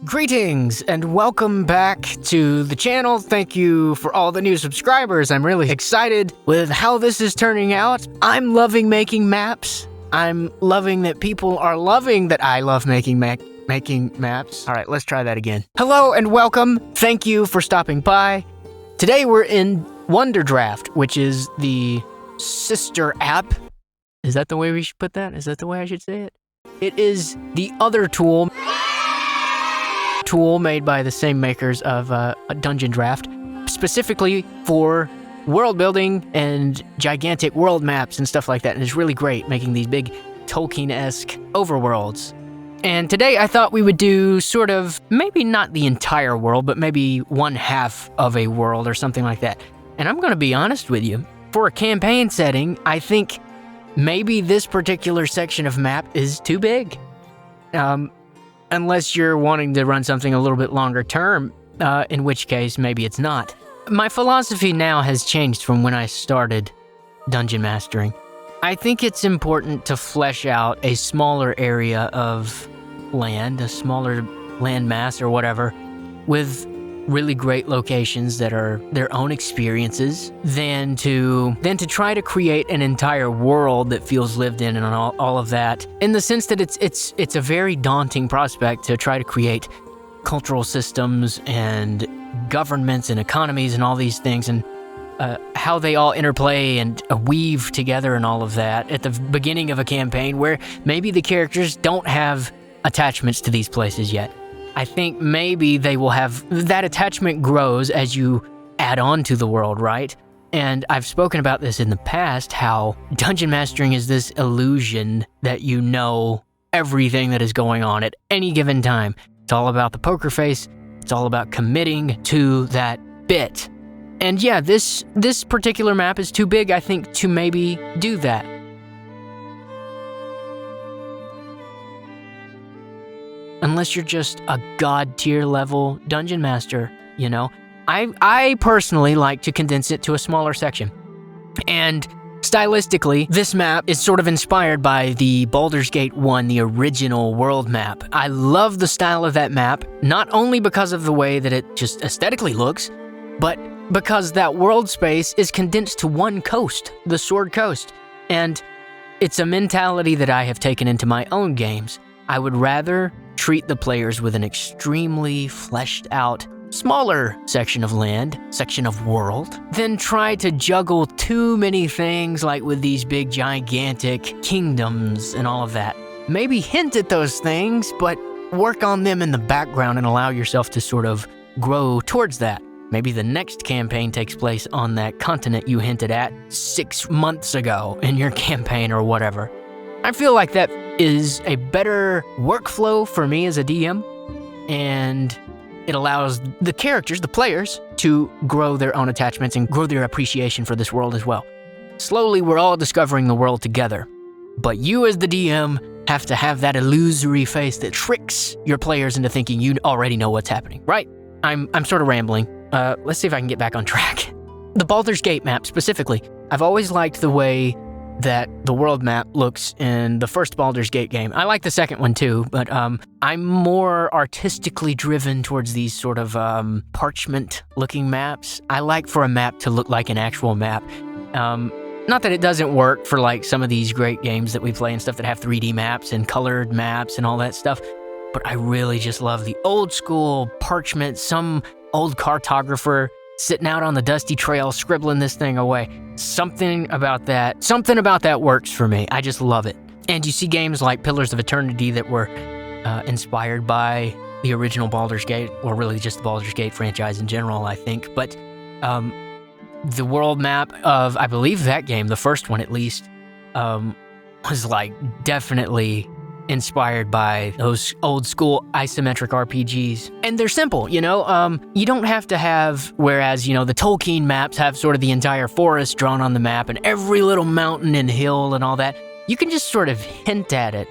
Greetings and welcome back to the channel. Thank you for all the new subscribers. I'm really excited with how this is turning out. I'm loving making maps. I'm loving that people are loving that I love making maps. All right, let's try that again. Hello and welcome. Thank you for stopping by. Today we're in Wonderdraft, which is the sister app. Is that the way we should put that? Is that the way I should say it? It is the other tool made by the same makers of Dungeon Draft, specifically for world building and gigantic world maps and stuff like that. And it's really great making these big Tolkien-esque overworlds. And today I thought we would do sort of, maybe not the entire world, but maybe one half of a world or something like that. And I'm going to be honest with you, for a campaign setting, I think maybe this particular section of map is too big. Unless you're wanting to run something a little bit longer term, in which case maybe it's not. My philosophy now has changed from when I started Dungeon Mastering. I think it's important to flesh out a smaller area of land, a smaller land mass or whatever, with really great locations that are their own experiences than to try to create an entire world that feels lived in and all of that, in the sense that it's a very daunting prospect to try to create cultural systems and governments and economies and all these things, and how they all interplay and weave together and all of that at the beginning of a campaign where maybe the characters don't have attachments to these places yet. I think maybe they will have, that attachment grows as you add on to the world, right? And I've spoken about this in the past, how Dungeon Mastering is this illusion that you know everything that is going on at any given time. It's all about the poker face. It's all about committing to that bit. And yeah, this particular map is too big, I think, to maybe do that. Unless you're just a god tier level dungeon master, you know? I personally like to condense it to a smaller section. And stylistically, this map is sort of inspired by the Baldur's Gate 1, the original world map. I love the style of that map, not only because of the way that it just aesthetically looks, but because that world space is condensed to one coast, the Sword Coast. And it's a mentality that I have taken into my own games. I would rather treat the players with an extremely fleshed out, smaller section of land, section of world, than try to juggle too many things like with these big gigantic kingdoms and all of that. Maybe hint at those things, but work on them in the background and allow yourself to sort of grow towards that. Maybe the next campaign takes place on that continent you hinted at 6 months ago in your campaign or whatever. I feel like that is a better workflow for me as a DM, and it allows the characters, the players, to grow their own attachments and grow their appreciation for this world as well. Slowly, we're all discovering the world together, but you as the DM have to have that illusory face that tricks your players into thinking you already know what's happening, right? I'm sort of rambling. Let's see if I can get back on track. The Baldur's Gate map specifically, I've always liked the way that the world map looks in the first Baldur's Gate game. I like the second one too, but I'm more artistically driven towards these sort of parchment-looking maps. I like for a map to look like an actual map. Not that it doesn't work for like some of these great games that we play and stuff that have 3D maps and colored maps and all that stuff, but I really just love the old school parchment, some old cartographer sitting out on the dusty trail, scribbling this thing away. Something about that works for me. I just love it. And you see games like Pillars of Eternity that were inspired by the original Baldur's Gate, or really just the Baldur's Gate franchise in general, I think. But the world map of, I believe that game, the first one at least, was like definitely inspired by those old school isometric RPGs. And they're simple, you know? You don't have to have, whereas, you know, the Tolkien maps have sort of the entire forest drawn on the map and every little mountain and hill and all that. You can just sort of hint at it.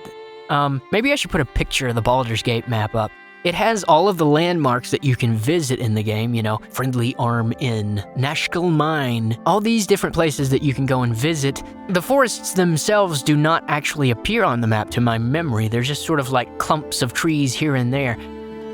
Maybe I should put a picture of the Baldur's Gate map up. It has all of the landmarks that you can visit in the game, you know, Friendly Arm Inn, Nashkel Mine, all these different places that you can go and visit. The forests themselves do not actually appear on the map to my memory. They're just sort of like clumps of trees here and there.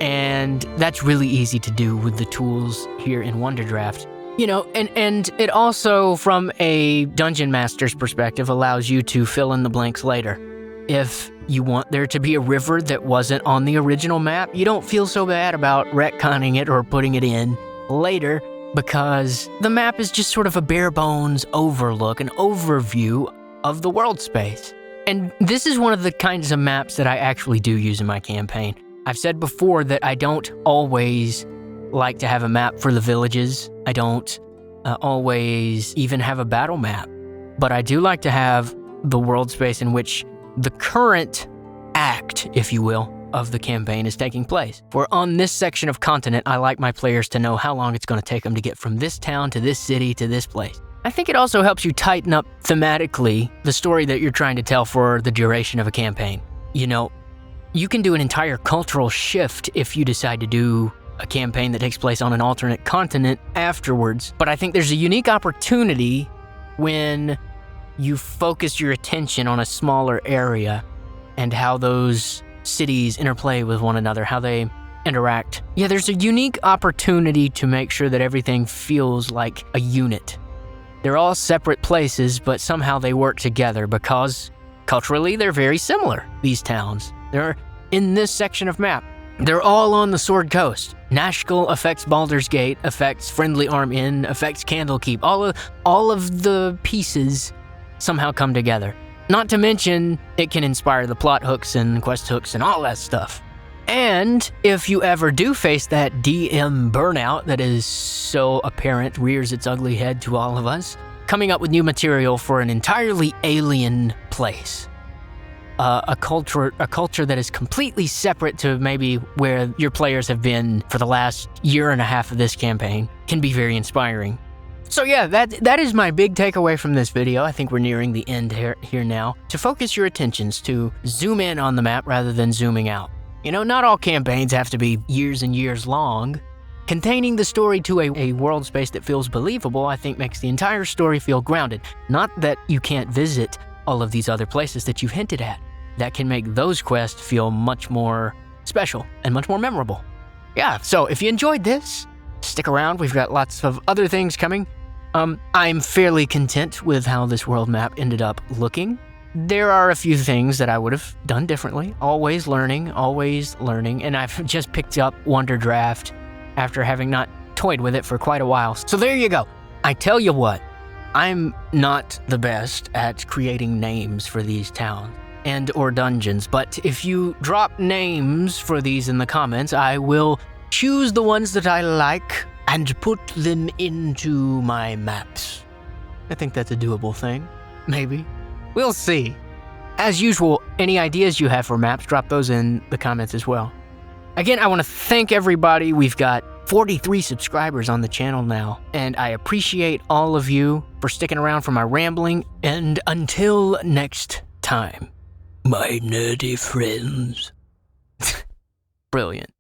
And that's really easy to do with the tools here in Wonderdraft. You know, and it also, from a dungeon master's perspective, allows you to fill in the blanks later. If you want there to be a river that wasn't on the original map, you don't feel so bad about retconning it or putting it in later, because the map is just sort of a bare bones overlook, an overview of the world space. And this is one of the kinds of maps that I actually do use in my campaign. I've said before that I don't always like to have a map for the villages. I don't always even have a battle map. But I do like to have the world space in which the current act, if you will, of the campaign is taking place. For on this section of continent, I like my players to know how long it's going to take them to get from this town to this city to this place. I think it also helps you tighten up thematically the story that you're trying to tell for the duration of a campaign. You know, you can do an entire cultural shift if you decide to do a campaign that takes place on an alternate continent afterwards. But I think there's a unique opportunity when you focus your attention on a smaller area and how those cities interplay with one another, how they interact. Yeah, there's a unique opportunity to make sure that everything feels like a unit. They're all separate places, but somehow they work together because culturally they're very similar, these towns. They're in this section of map. They're all on the Sword Coast. Nashkel affects Baldur's Gate, affects Friendly Arm Inn, affects Candlekeep. All of the pieces somehow come together. Not to mention, it can inspire the plot hooks and quest hooks and all that stuff. And if you ever do face that DM burnout that is so apparent, rears its ugly head to all of us, coming up with new material for an entirely alien place. A culture that is completely separate to maybe where your players have been for the last year and a half of this campaign can be very inspiring. So yeah, that is my big takeaway from this video. I think we're nearing the end here now. To focus your attentions, to zoom in on the map rather than zooming out. You know, not all campaigns have to be years and years long. Containing the story to a world space that feels believable, I think makes the entire story feel grounded. Not that you can't visit all of these other places that you've hinted at. That can make those quests feel much more special and much more memorable. Yeah, so if you enjoyed this, stick around. We've got lots of other things coming. I'm fairly content with how this world map ended up looking. There are a few things that I would have done differently. Always learning, and I've just picked up Wonderdraft after having not toyed with it for quite a while. So there you go. I tell you what, I'm not the best at creating names for these towns and or dungeons, but if you drop names for these in the comments, I will choose the ones that I like and put them into my maps. I think that's a doable thing. Maybe. We'll see. As usual, any ideas you have for maps, drop those in the comments as well. Again, I want to thank everybody. We've got 43 subscribers on the channel now, and I appreciate all of you for sticking around for my rambling, and until next time, my nerdy friends. Brilliant.